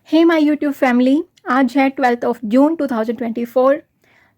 Hey my YouTube family, आज है 12 of June 2024।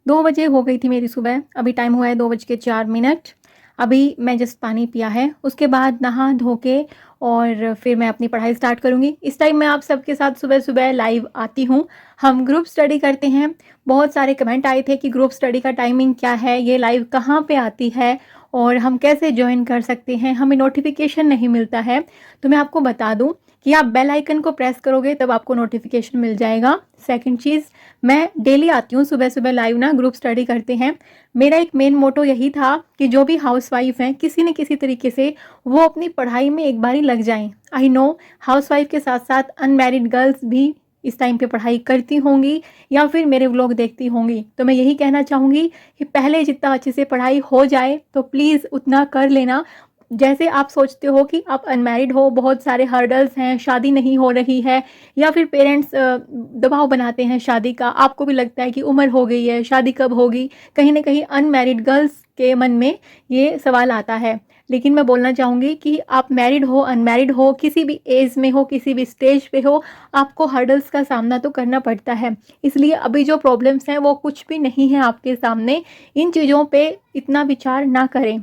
2 बजे हो गई थी मेरी सुबह। अभी टाइम हुआ है 2:04। अभी मैं जस्ट पानी पिया है, उसके बाद नहा धो के और फिर मैं अपनी पढ़ाई स्टार्ट करूँगी। इस टाइम मैं आप सबके साथ सुबह सुबह लाइव आती हूँ। हम ग्रुप स्टडी करते हैं। बहुत सारे कमेंट आए थे कि ग्रुप स्टडी का टाइमिंग क्या है, ये लाइव कहाँ पे आती है और हम कैसे ज्वाइन कर सकते हैं, हमें नोटिफिकेशन नहीं मिलता है। तो मैं आपको बता दूं कि आप बेल आइकन को प्रेस करोगे तब आपको नोटिफिकेशन मिल जाएगा। सेकंड चीज़, मैं डेली आती हूँ सुबह सुबह लाइव ना, ग्रुप स्टडी करते हैं। मेरा एक मेन मोटो यही था कि जो भी हाउसवाइफ हैं किसी न किसी तरीके से वो अपनी पढ़ाई में एक बारी लग जाएं। आई नो हाउसवाइफ के साथ साथ अनमैरिड गर्ल्स भी इस टाइम पे पढ़ाई करती होंगी या फिर मेरे व्लॉग देखती होंगी। तो मैं यही कहना चाहूँगी कि पहले जितना अच्छे से पढ़ाई हो जाए तो प्लीज़ उतना कर लेना। जैसे आप सोचते हो कि आप अनमैरिड हो, बहुत सारे हर्डल्स हैं, शादी नहीं हो रही है या फिर पेरेंट्स दबाव बनाते हैं शादी का, आपको भी लगता है कि उम्र हो गई है, शादी कब होगी। कहीं ना कहीं अनमैरिड गर्ल्स के मन में ये सवाल आता है। लेकिन मैं बोलना चाहूँगी कि आप मैरिड हो, अनमैरिड हो, किसी भी एज में हो, किसी भी स्टेज पे हो, आपको हर्डल्स का सामना तो करना पड़ता है। इसलिए अभी जो प्रॉब्लम्स हैं वो कुछ भी नहीं है आपके सामने। इन चीज़ों पे इतना विचार ना करें।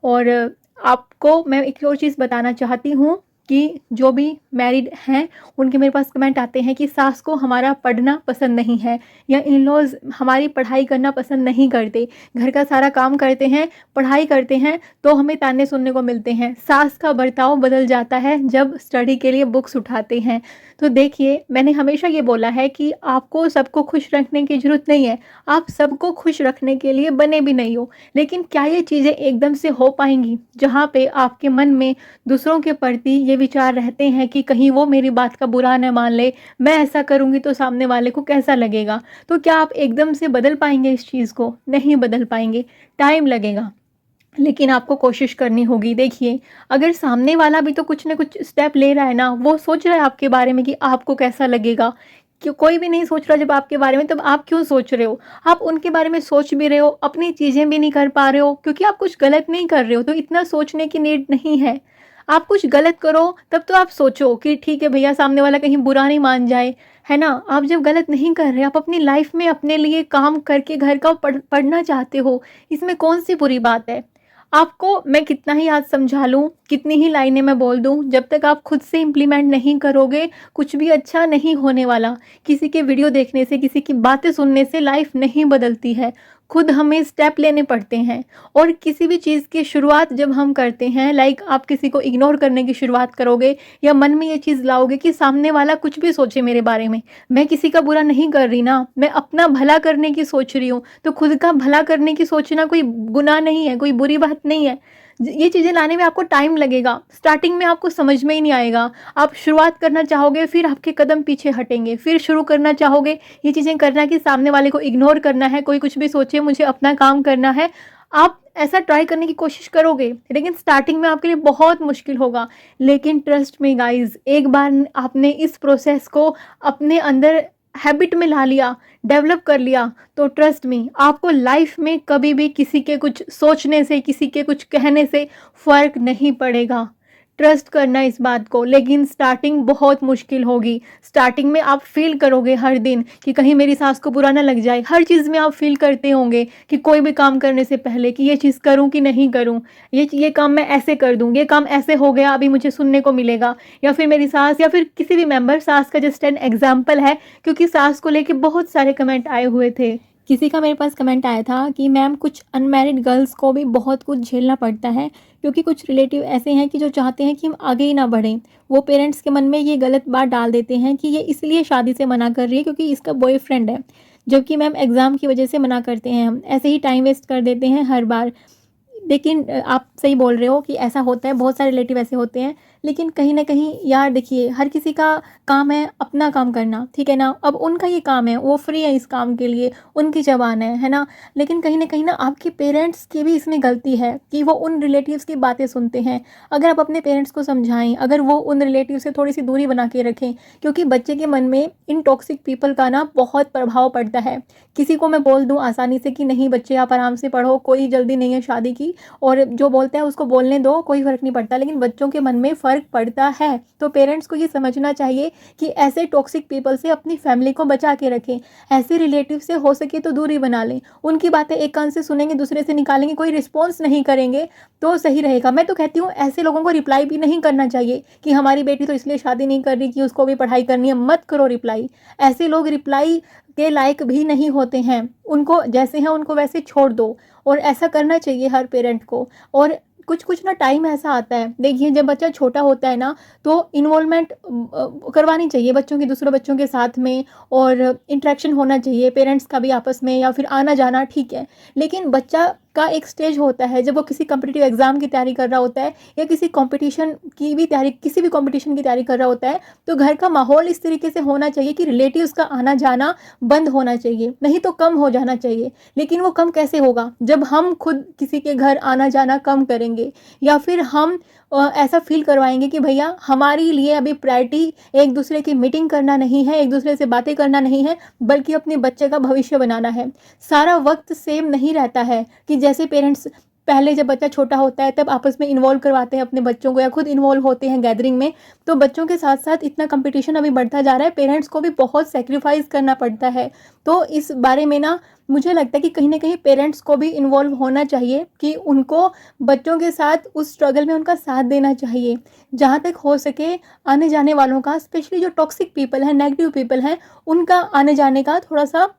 और आपको मैं एक और चीज़ बताना चाहती हूँ कि जो भी मैरिड हैं उनके मेरे पास कमेंट आते हैं कि सास को हमारा पढ़ना पसंद नहीं है या इन लॉज हमारी पढ़ाई करना पसंद नहीं करते, घर का सारा काम करते हैं, पढ़ाई करते हैं तो हमें ताने सुनने को मिलते हैं। सास का बर्ताव बदल जाता है जब स्टडी के लिए बुक्स उठाते हैं। तो देखिए, मैंने हमेशा ये बोला है कि आपको सबको खुश रखने की ज़रूरत नहीं है, आप सबको खुश रखने के लिए बने भी नहीं हो। लेकिन क्या ये चीज़ें एकदम से हो पाएंगी जहाँ पे आपके मन में दूसरों के प्रति ये विचार रहते हैं कि कहीं वो मेरी बात का बुरा न मान ले, मैं ऐसा करूँगी तो सामने वाले को कैसा लगेगा। तो क्या आप एकदम से बदल पाएंगे इस चीज़ को? नहीं बदल पाएंगे, टाइम लगेगा, लेकिन आपको कोशिश करनी होगी। देखिए, अगर सामने वाला भी तो कुछ ना कुछ स्टेप ले रहा है ना, वो सोच रहा है आपके बारे में कि आपको कैसा लगेगा। क्यों कोई भी नहीं सोच रहा जब आपके बारे में, तब आप क्यों सोच रहे हो? आप उनके बारे में सोच भी रहे हो, अपनी चीज़ें भी नहीं कर पा रहे हो क्योंकि आप कुछ गलत नहीं कर रहे हो, तो इतना सोचने की नीड नहीं है। आप कुछ गलत करो तब तो आप सोचो कि ठीक है भैया, सामने वाला कहीं बुरा नहीं मान जाए, है ना? आप जब गलत नहीं कर रहे, आप अपनी लाइफ में अपने लिए काम करके घर का पढ़ना चाहते हो, इसमें कौन सी बुरी बात है? आपको मैं कितना ही आज समझा लूँ, कितनी ही लाइनें मैं बोल दूँ, जब तक आप खुद से इम्प्लीमेंट नहीं करोगे कुछ भी अच्छा नहीं होने वाला। किसी के वीडियो देखने से, किसी की बातें सुनने से लाइफ नहीं बदलती है। खुद हमें स्टेप लेने पड़ते हैं। और किसी भी चीज़ की शुरुआत जब हम करते हैं, लाइक आप किसी को इग्नोर करने की शुरुआत करोगे या मन में ये चीज़ लाओगे कि सामने वाला कुछ भी सोचे मेरे बारे में, मैं किसी का बुरा नहीं कर रही ना, मैं अपना भला करने की सोच रही हूँ, तो खुद का भला करने की सोचना कोई गुनाह नहीं है, कोई बुरी बात नहीं है। ये चीज़ें लाने में आपको टाइम लगेगा, स्टार्टिंग में आपको समझ में ही नहीं आएगा। आप शुरुआत करना चाहोगे, फिर आपके कदम पीछे हटेंगे, फिर शुरू करना चाहोगे ये चीज़ें करना कि सामने वाले को इग्नोर करना है, कोई कुछ भी सोचे, मुझे अपना काम करना है। आप ऐसा ट्राई करने की कोशिश करोगे, लेकिन स्टार्टिंग में आपके लिए बहुत मुश्किल होगा। लेकिन ट्रस्ट मी गाइज, एक बार आपने इस प्रोसेस को अपने अंदर हैबिट में ला लिया, डेवलप कर लिया, तो ट्रस्ट मी आपको लाइफ में कभी भी किसी के कुछ सोचने से, किसी के कुछ कहने से फ़र्क नहीं पड़ेगा। ट्रस्ट करना इस बात को। लेकिन स्टार्टिंग बहुत मुश्किल होगी। स्टार्टिंग में आप फील करोगे हर दिन कि कहीं मेरी सास को बुरा ना लग जाए। हर चीज़ में आप फील करते होंगे कि कोई भी काम करने से पहले कि ये चीज़ करूं कि नहीं करूं, ये काम मैं ऐसे कर दूं, ये काम ऐसे हो गया, अभी मुझे सुनने को मिलेगा, या फिर मेरी सास या फिर किसी भी मेंबर, सास का जस्ट एन एग्जाम्पल है क्योंकि सास को लेके बहुत सारे कमेंट आए हुए थे। किसी का मेरे पास कमेंट आया था कि मैम कुछ अनमैरिड गर्ल्स को भी बहुत कुछ झेलना पड़ता है क्योंकि कुछ रिलेटिव ऐसे हैं कि जो चाहते हैं कि हम आगे ही ना बढ़ें। वो पेरेंट्स के मन में ये गलत बात डाल देते हैं कि ये इसलिए शादी से मना कर रही है क्योंकि इसका बॉयफ्रेंड है, जबकि मैम एग्ज़ाम की वजह से मना करते हैं, हम ऐसे ही टाइम वेस्ट कर देते हैं हर बार। लेकिन आप सही बोल रहे हो कि ऐसा होता है, बहुत सारे रिलेटिव ऐसे होते हैं। लेकिन कहीं ना कहीं यार देखिए, हर किसी का काम है अपना काम करना, ठीक है ना? अब उनका ये काम है, वो फ्री है इस काम के लिए, उनकी ज़बान है ना? लेकिन कहीं ना आपके पेरेंट्स की भी इसमें गलती है कि वो उन रिलेटिव्स की बातें सुनते हैं। अगर आप अपने पेरेंट्स को समझाएं, अगर वो उन रिलेटिव से थोड़ी सी दूरी बना के रखें, क्योंकि बच्चे के मन में इन टॉक्सिक पीपल का ना बहुत प्रभाव पड़ता है। किसी को मैं बोल दूँ आसानी से कि नहीं बच्चे आप आराम से पढ़ो, कोई जल्दी नहीं है शादी की, और जो बोलते हैं उसको बोलने दो, कोई फ़र्क नहीं पड़ता। लेकिन बच्चों के मन में फ़र्क फ़र्क पड़ता है। तो पेरेंट्स को ये समझना चाहिए कि ऐसे टॉक्सिक पीपल से अपनी फैमिली को बचा के रखें, ऐसे रिलेटिव से हो सके तो दूरी बना लें। उनकी बातें एक कान से सुनेंगे, दूसरे से निकालेंगे, कोई रिस्पॉन्स नहीं करेंगे तो सही रहेगा। मैं तो कहती हूँ ऐसे लोगों को रिप्लाई भी नहीं करना चाहिए कि हमारी बेटी तो इसलिए शादी नहीं कर रही कि उसको भी पढ़ाई करनी है, मत करो रिप्लाई। ऐसे लोग रिप्लाई के लायक भी नहीं होते हैं, उनको जैसे हैं उनको वैसे छोड़ दो। और ऐसा करना चाहिए हर पेरेंट को। और कुछ कुछ ना टाइम ऐसा आता है, देखिए जब बच्चा छोटा होता है ना तो इन्वॉल्वमेंट करवानी चाहिए बच्चों की दूसरे बच्चों के साथ में, और इंटरेक्शन होना चाहिए पेरेंट्स का भी आपस में, या फिर आना जाना ठीक है। लेकिन बच्चा का एक स्टेज होता है जब वो किसी कॉम्पिटिटिव एग्जाम की तैयारी कर रहा होता है, या किसी कंपटीशन की भी तैयारी, किसी भी कंपटीशन की तैयारी कर रहा होता है, तो घर का माहौल इस तरीके से होना चाहिए कि रिलेटिव्स का आना जाना बंद होना चाहिए, नहीं तो कम हो जाना चाहिए। लेकिन वो कम कैसे होगा? जब हम खुद किसी के घर आना जाना कम करेंगे, या फिर हम ऐसा फील करवाएंगे कि भैया हमारे लिए अभी प्रायोरिटी एक दूसरे की मीटिंग करना नहीं है, एक दूसरे से बातें करना नहीं है, बल्कि अपने बच्चे का भविष्य बनाना है। सारा वक्त सेम नहीं रहता है कि जैसे पेरेंट्स पहले जब बच्चा छोटा होता है तब आपस में इन्वॉल्व करवाते हैं अपने बच्चों को, या खुद इन्वॉल्व होते हैं गैदरिंग में, तो बच्चों के साथ साथ इतना कंपटीशन अभी बढ़ता जा रहा है, पेरेंट्स को भी बहुत सेक्रीफाइस करना पड़ता है। तो इस बारे में ना मुझे लगता है कि कहीं ना कहीं पेरेंट्स को भी इन्वॉल्व होना चाहिए, कि उनको बच्चों के साथ उस स्ट्रगल में उनका साथ देना चाहिए। जहाँ तक हो सके आने जाने वालों का, स्पेशली जो टॉक्सिक पीपल हैं, नेगेटिव पीपल हैं, उनका आने जाने का थोड़ा सा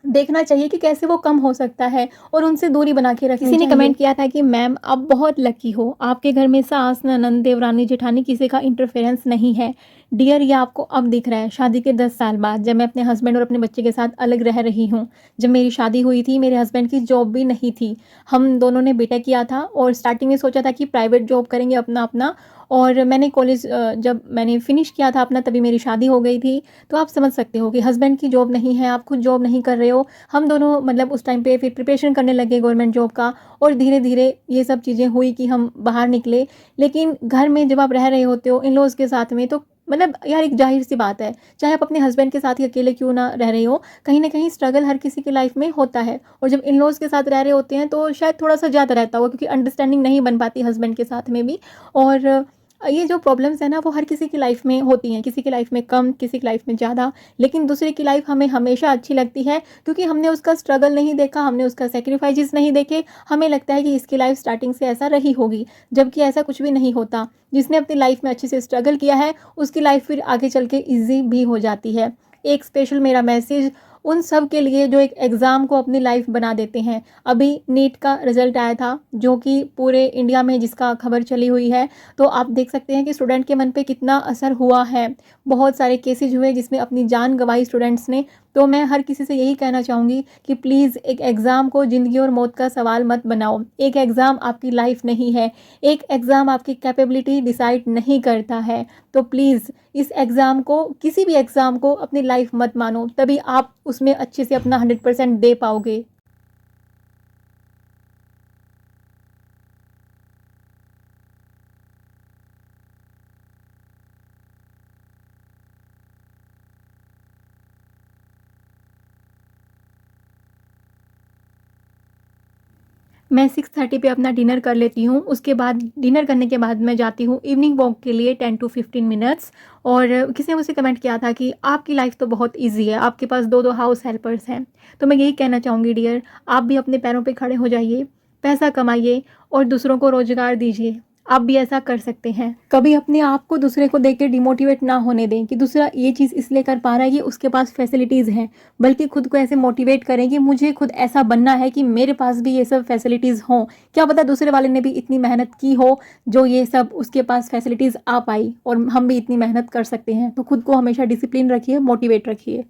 देखना चाहिए कि कैसे वो कम हो सकता है, और उनसे दूरी बना के रखनी चाहिए। किसी ने कमेंट किया था कि मैम आप बहुत लकी हो, आपके घर में सास, ननंद, देवरानी, जेठानी किसी का इंटरफेरेंस नहीं है। डियर, ये आपको अब दिख रहा है शादी के 10 साल बाद, जब मैं अपने हस्बैंड और अपने बच्चे के साथ अलग रह रही हूँ। जब मेरी शादी हुई थी मेरे हस्बैंड की जॉब भी नहीं थी, हम दोनों ने बीटेक किया था, और स्टार्टिंग में सोचा था कि प्राइवेट जॉब करेंगे अपना अपना। और मैंने कॉलेज जब मैंने फिनिश किया था अपना, तभी मेरी शादी हो गई थी। तो आप समझ सकते हो कि हस्बैंड की जॉब नहीं है, आप खुद जॉब नहीं कर रहे हो। हम दोनों मतलब उस टाइम पे फिर प्रिपरेशन करने लगे गवर्नमेंट जॉब का, और धीरे धीरे ये सब चीज़ें हुई कि हम बाहर निकले। लेकिन घर में जब आप रह रहे होते हो इन लॉज के साथ में, तो मतलब यार एक जाहिर सी बात है, चाहे आप अपने हस्बैंड के साथ ही अकेले क्यों ना रह रहे हो, कहीं ना कहीं स्ट्रगल हर किसी की लाइफ में होता है। और जब इन लॉज के साथ रह रहे होते हैं तो शायद थोड़ा सा ज़्यादा रहता होगा, क्योंकि अंडरस्टैंडिंग नहीं बन पाती हस्बैंड के साथ में भी। और ये जो प्रॉब्लम्स है ना वो हर किसी की लाइफ में होती हैं, किसी की लाइफ में कम, किसी की लाइफ में ज़्यादा। लेकिन दूसरे की लाइफ हमें हमेशा अच्छी लगती है, क्योंकि हमने उसका स्ट्रगल नहीं देखा, हमने उसका सेक्रीफाइसेस नहीं देखे। हमें लगता है कि इसकी लाइफ स्टार्टिंग से ऐसा रही होगी, जबकि ऐसा कुछ भी नहीं होता। जिसने अपनी लाइफ में अच्छे से स्ट्रगल किया है उसकी लाइफ फिर आगे चल के ईजी भी हो जाती है। एक स्पेशल मेरा मैसेज उन सब के लिए जो एक एग्ज़ाम को अपनी लाइफ बना देते हैं। अभी नीट का रिज़ल्ट आया था, जो कि पूरे इंडिया में जिसका खबर चली हुई है, तो आप देख सकते हैं कि स्टूडेंट के मन पे कितना असर हुआ है। बहुत सारे केसेज हुए जिसमें अपनी जान गंवाई स्टूडेंट्स ने। तो मैं हर किसी से यही कहना चाहूँगी कि प्लीज़ एक एग्ज़ाम को ज़िंदगी और मौत का सवाल मत बनाओ। एक एग्ज़ाम आपकी लाइफ नहीं है, एक एग्ज़ाम आपकी कैपेबिलिटी डिसाइड नहीं करता है। तो प्लीज़ इस एग्ज़ाम को, किसी भी एग्ज़ाम को अपनी लाइफ मत मानो, तभी आप उसमें अच्छे से अपना 100% दे पाओगे। मैं 6:30 पे अपना डिनर कर लेती हूँ। उसके बाद डिनर करने के बाद मैं जाती हूँ इवनिंग वॉक के लिए 10 टू 15 मिनट्स। और किसी ने मुझसे कमेंट किया था कि आपकी लाइफ तो बहुत ईजी है, आपके पास 2-2 हाउस हेल्पर्स हैं। तो मैं यही कहना चाहूँगी डियर, आप भी अपने पैरों पे खड़े हो जाइए, पैसा कमाइए और दूसरों को रोज़गार दीजिए। आप भी ऐसा कर सकते हैं। कभी अपने आप को दूसरे को देख के डिमोटिवेट ना होने दें कि दूसरा ये चीज़ इसलिए कर पा रहा है कि उसके पास फैसिलिटीज़ हैं, बल्कि खुद को ऐसे मोटिवेट करें कि मुझे खुद ऐसा बनना है कि मेरे पास भी ये सब फैसिलिटीज़ हों। क्या पता दूसरे वाले ने भी इतनी मेहनत की हो जो ये सब उसके पास फैसिलिटीज़ आ पाई, और हम भी इतनी मेहनत कर सकते हैं। तो खुद को हमेशा डिसिप्लिन रखिए, मोटिवेट रखिए।